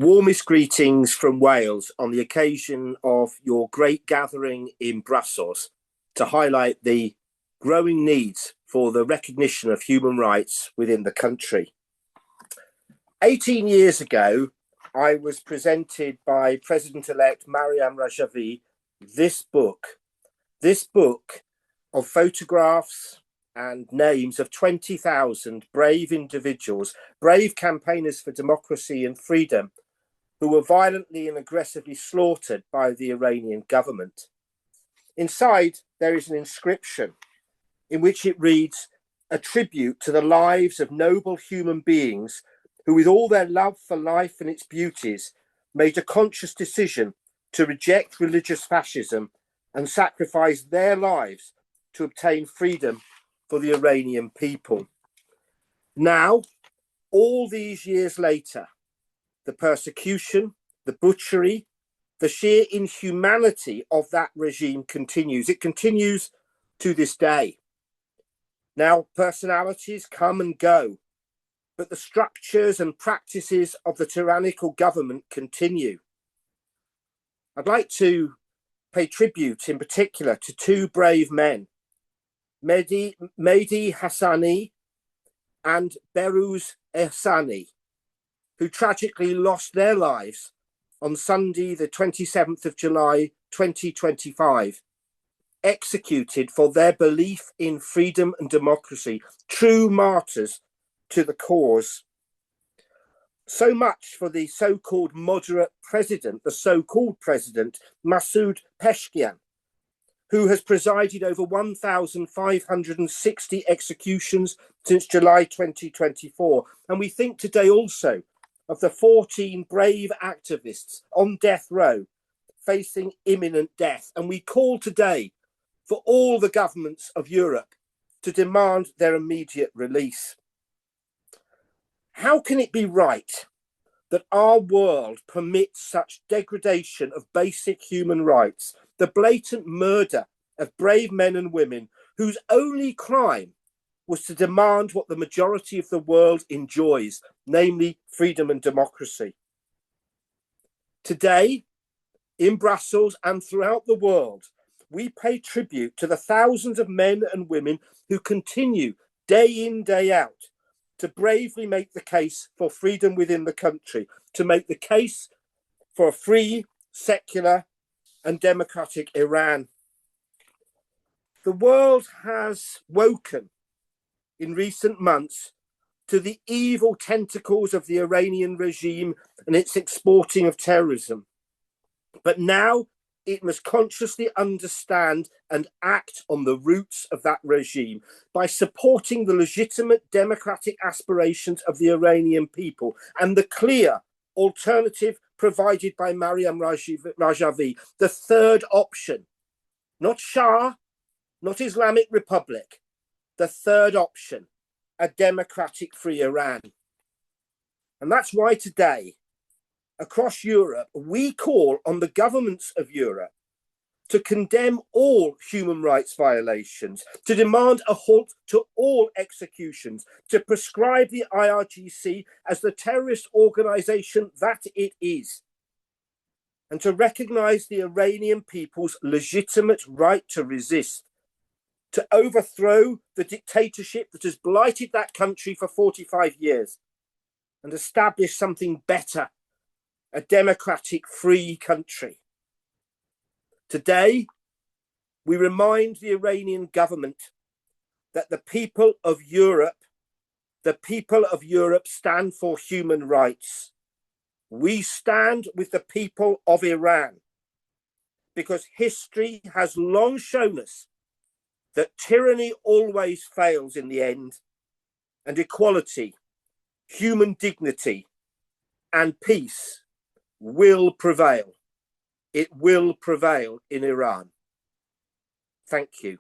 Warmest greetings from Wales on the occasion of your great gathering in Brussels to highlight the growing needs for the recognition of human rights within the country. 18 years ago, I was presented by President-elect Maryam Rajavi this book of photographs and names of 20,000 brave individuals, brave campaigners for democracy and freedom, who were violently and aggressively slaughtered by the Iranian government. Inside, there is an inscription in which it reads, "A tribute to the lives of noble human beings who, with all their love for life and its beauties, made a conscious decision to reject religious fascism and sacrifice their lives to obtain freedom for the Iranian people." Now, all these years later, the persecution, the butchery, the sheer inhumanity of that regime continues. It continues to this day. Now, personalities come and go, but the structures and practices of the tyrannical government continue. I'd like to pay tribute in particular to two brave men, Mehdi Hassani and Behrouz Ehsani, who tragically lost their lives on Sunday, the 27th of July, 2025, executed for their belief in freedom and democracy, true martyrs to the cause. So much for the so-called moderate president, the so-called president, Masoud Peshkian, who has presided over 1,560 executions since July 2024. And we think today also of the 14 brave activists on death row facing imminent death. And we call today for all the governments of Europe to demand their immediate release. How can it be right that our world permits such degradation of basic human rights, the blatant murder of brave men and women whose only crime was to demand what the majority of the world enjoys, namely freedom and democracy? Today, in Brussels and throughout the world, we pay tribute to the thousands of men and women who continue day in, day out to bravely make the case for freedom within the country, to make the case for a free, secular and democratic Iran. The world has woken in recent months to the evil tentacles of the Iranian regime and its exporting of terrorism. But now it must consciously understand and act on the roots of that regime by supporting the legitimate democratic aspirations of the Iranian people and the clear alternative provided by Maryam Rajavi, the third option, not Shah, not Islamic Republic, the third option, a democratic free Iran. And that's why today, across Europe, we call on the governments of Europe to condemn all human rights violations, to demand a halt to all executions, to prescribe the IRGC as the terrorist organization that it is, and to recognize the Iranian people's legitimate right to resist, to overthrow the dictatorship that has blighted that country for 45 years and establish something better, a democratic, free country. Today, we remind the Iranian government that the people of Europe stand for human rights. We stand with the people of Iran because history has long shown us that tyranny always fails in the end, and equality, human dignity, and peace will prevail. It will prevail in Iran. Thank you.